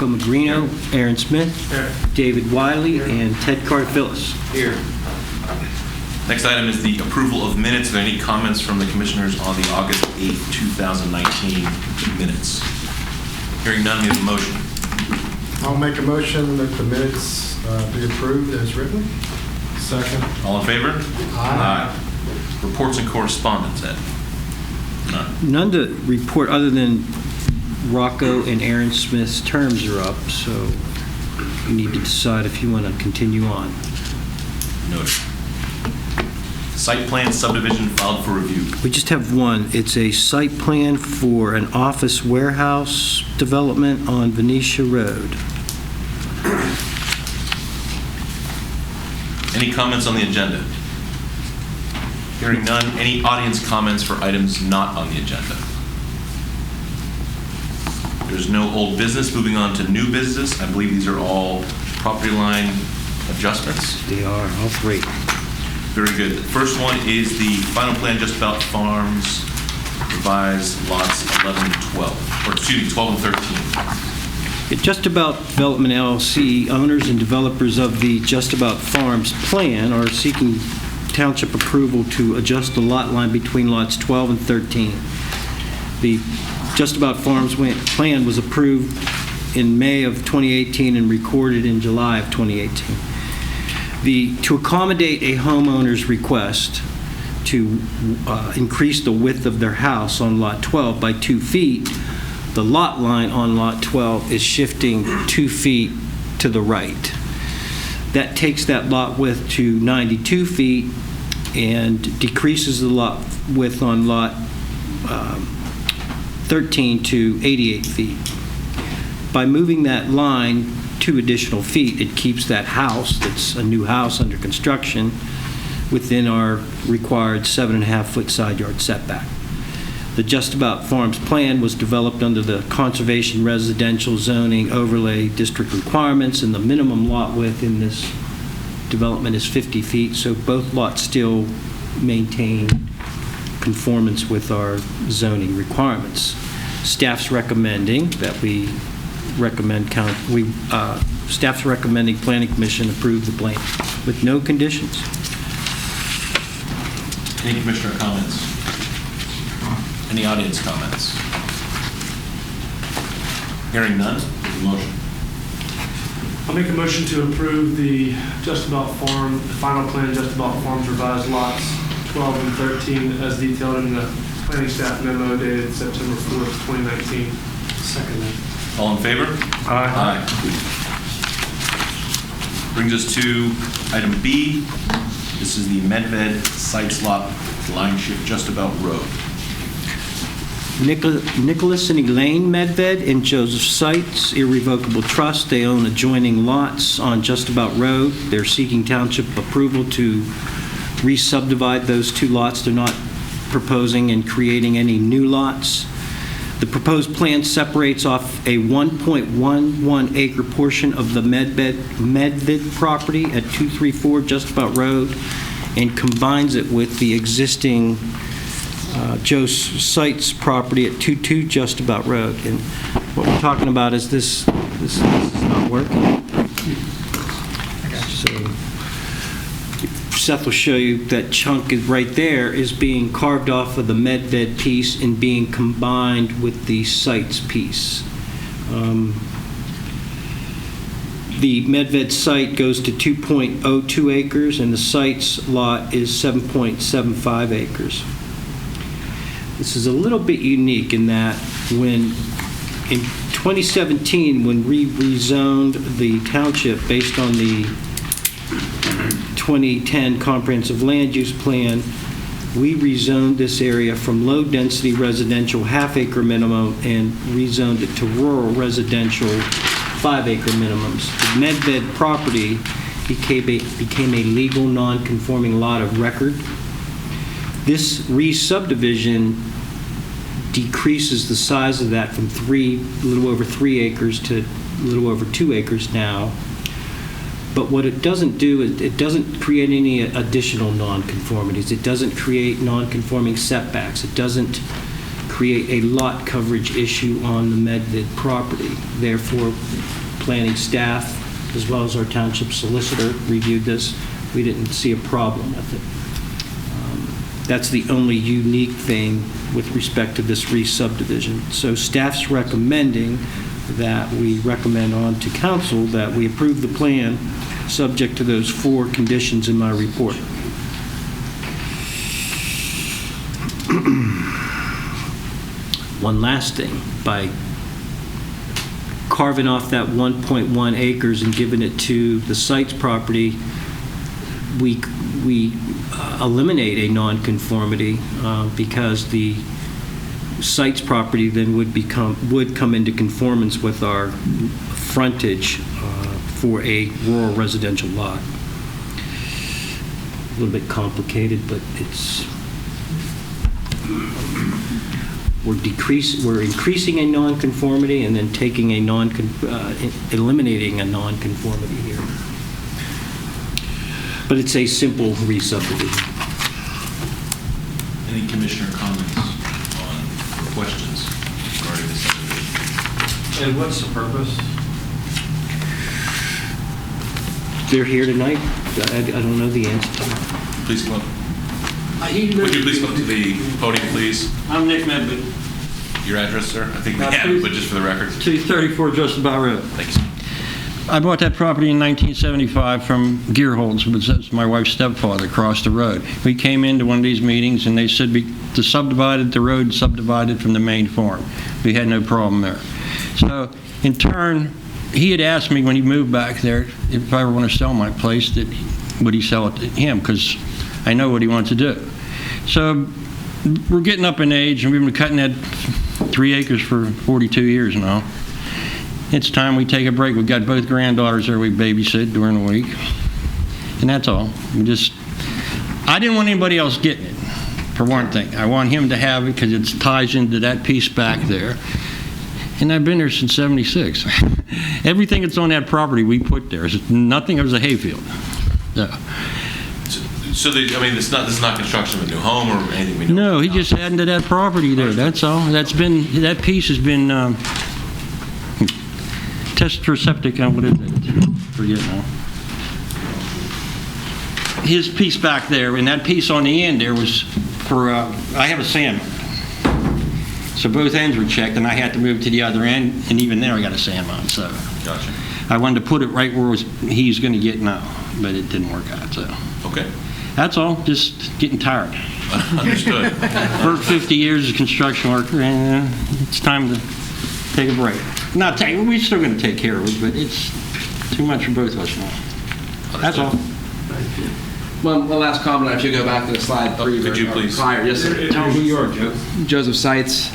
Rocco Magrino, Aaron Smith, David Wiley, and Ted Cartaphillis. Here. Next item is the approval of minutes. Are there any comments from the commissioners on the August 8th, 2019 minutes? Hearing none, we have a motion. I'll make a motion that the minutes be approved as written. Second. All in favor? Aye. Reports and correspondence, Ed? None. None to report other than Rocco and Aaron Smith's terms are up, so you need to decide if you want to continue on. Noted. Site plan subdivision filed for review. We just have one. It's a site plan for an office warehouse development on Venetia Road. Any comments on the agenda? Hearing none. Any audience comments for items not on the agenda? There's no old business. Moving on to new business. I believe these are all property line adjustments. They are all great. Very good. The first one is the final plan Just About Farms revised lots 11 and 12, or excuse me, 12 and 13. At Just About Development LLC, owners and developers of the Just About Farms plan are seeking township approval to adjust the lot line between lots 12 and 13. The Just About Farms plan was approved in May of 2018 and recorded in July of 2018. To accommodate a homeowner's request to increase the width of their house on lot 12 by 2 feet, the lot line on lot 12 is shifting 2 feet to the right. That takes that lot width to 92 feet and decreases the lot width on lot 13 to 88 feet. By moving that line 2 additional feet, it keeps that house, that's a new house under construction, within our required 7.5-foot side yard setback. The Just About Farms plan was developed under the Conservation Residential Zoning Overlay District requirements, and the minimum lot width in this development is 50 feet, so both lots still maintain conformance with our zoning requirements. Staff's recommending that staff's recommending Planning Commission approve the plan with no conditions. Any commissioner comments? Any audience comments? Hearing none, motion. I'll make a motion to approve the final plan Just About Farms revised lots 12 and 13 as detailed in the planning staff memo dated September 4th, 2019. Second. All in favor? Aye. Brings us to item B. This is the Medved Sites Lot Line Shift Just About Road. Nicholas and Elaine Medved and Joseph Seitz, irrevocable trust. They own adjoining lots on Just About Road. They're seeking township approval to re-subdivide those 2 lots. They're not proposing and creating any new lots. The proposed plan separates off a 1.11 acre portion of the Medved property at 234 Just About Road and combines it with the existing Joe Seitz property at 22 Just About Road. And what we're talking about is this is not working. So Seth will show you that chunk is right there is being carved off of the Medved piece and being combined with the Seitz piece. The Medved site goes to 2.02 acres and the Seitz lot is 7.75 acres. This is a little bit unique in that in 2017, when we rezoned the township based on the 2010 Comprehensive Land Use Plan, we rezoned this area from low-density residential half-acre minimum and rezoned it to rural residential 5-acre minimums. The Medved property became a legal non-conforming lot of record. This re-subdivision decreases the size of that from a little over 3 acres to a little over 2 acres now. But what it doesn't do is it doesn't create any additional nonconformities. It doesn't create nonconforming setbacks. It doesn't create a lot coverage issue on the Medvid property. Therefore, planning staff, as well as our township solicitor, reviewed this. We didn't see a problem with it. That's the only unique thing with respect to this re-subdivision. So staff's recommending that we recommend on to council that we approve the plan subject to those 4 conditions in my report. One last thing, by carving off that 1.1 acres and giving it to the site's property, we eliminate a nonconformity because the site's property then would come into conformance with our frontage for a rural residential lot. A little bit complicated, but it's we're increasing a nonconformity and then taking a eliminating a nonconformity here. But it's a simple re-subdivision. Any commissioner comments or questions regarding this subdivision? And what's the purpose? They're here tonight. I don't know the answer to that. Please come up. Would you please come up to the podium, please? I'm Nick Medved. Your address, sir? I think we have it, but just for the record. 234 Just About Road. Thank you, sir. I bought that property in 1975 from Gearholz, which is my wife's stepfather, across the road. We came into one of these meetings and they said to subdivide the road subdivided from the main farm. We had no problem there. So in turn, he had asked me when he moved back there if I ever want to sell my place, that would he sell it to him, because I know what he wants to do. So we're getting up in age, and we've been cutting that 3 acres for 42 years now. It's time we take a break. We've got both granddaughters there we babysit during the week, and that's all. I didn't want anybody else getting it, for one thing. I want him to have it because it ties into that piece back there. And I've been there since '76. Everything that's on that property we put there. Nothing. It was a hayfield. Yeah. So this is not construction of a new home or anything we know? No, he just added to that property there. That's all. That piece has been tested for septic. What is it? Forget now. His piece back there, and that piece on the end there was for. I have a sand. So both ends were checked, and I had to move to the other end, and even there I got a sand mount. So Gotcha. I wanted to put it right where he's going to get now, but it didn't work out. So Okay. that's all. Just getting tired. Understood. Worked 50 years as a construction worker, and it's time to take a break. We're still going to take care of it, but it's too much for both of us now. That's all. One last comment, if you go back to the slide 3. Could you please? Prior, yes, sir. Tell me who you are, Joe. Joseph Seitz,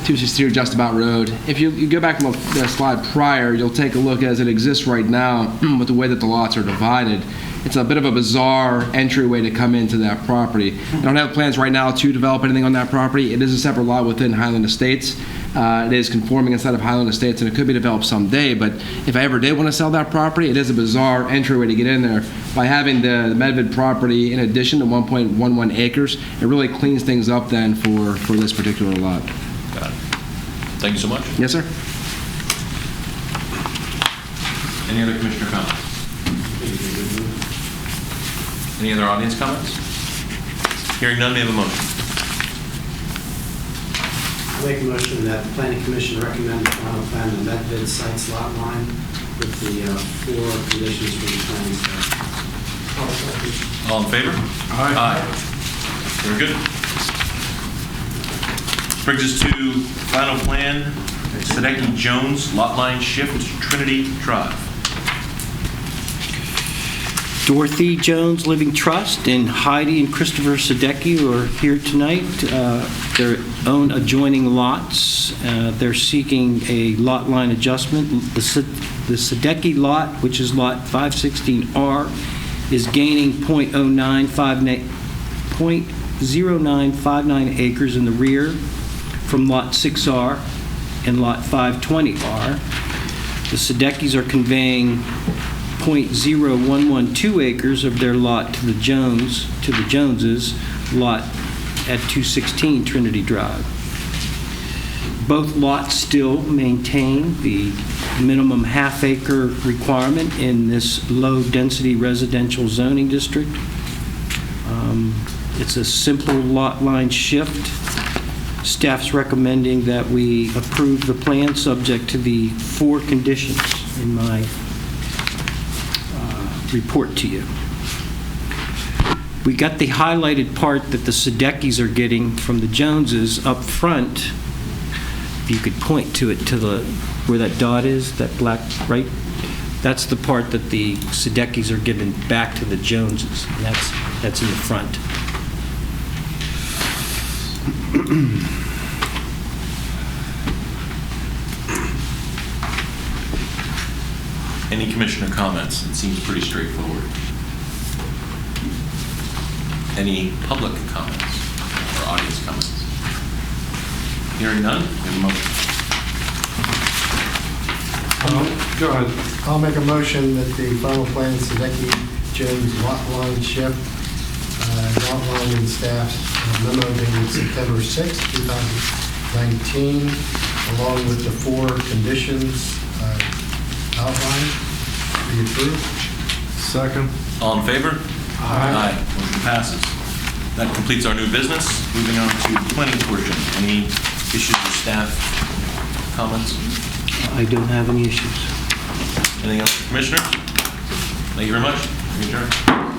262 Just About Road. If you go back to the slide prior, you'll take a look as it exists right now with the way that the lots are divided. It's a bit of a bizarre entryway to come into that property. I don't have plans right now to develop anything on that property. It is a separate lot within Highland Estates. It is conforming inside of Highland Estates, and it could be developed someday, but if I ever did want to sell that property, it is a bizarre entryway to get in there. By having the Medved property in addition to 1.11 acres, it really cleans things up then for this particular lot. Got it. Thank you so much. Yes, sir. Any other commissioner comments? Any other audience comments? Hearing none, may I have a motion? I make a motion that the planning commission recommend the final plan of Medved Sites lot line with the 4 conditions for the planning staff. All in favor? Aye. Very good. Brings us to final plan, Sadecki Jones, lot line shift, Trinity Drive. Dorothy Jones Living Trust and Heidi and Christopher Sadecki are here tonight. Their own adjoining lots. They're seeking a lot line adjustment. The Sadecki lot, which is lot 516R, is gaining .0959 acres in the rear from lot 6R and lot 520R. The Sadeckis are conveying .0112 acres of their lot to the Joneses lot at 216 Trinity Drive. Both lots still maintain the minimum half-acre requirement in this low-density residential zoning district. It's a simple lot line shift. Staff's recommending that we approve the plan subject to the 4 conditions in my report to you. We got the highlighted part that the Sedeckis are getting from the Joneses up front. If you could point to it, to the where that dot is, that black, right? That's the part that the Sedeckis are giving back to the Joneses. And that's in the front. Any commissioner comments? It seems pretty straightforward. Any public comments or audience comments? Hearing none, we have a motion. Go ahead. I'll make a motion that the final plan Sedeki Jones lot line shift, outlined in staff's memo dated September 6, 2019, along with the 4 conditions outlined, be approved. Second. All in favor? Aye. Motion passes. That completes our new business. Moving on to the planning portion. Any issues with staff comments? I don't have any issues. Anything else, Commissioner? Thank you very much. We adjourn.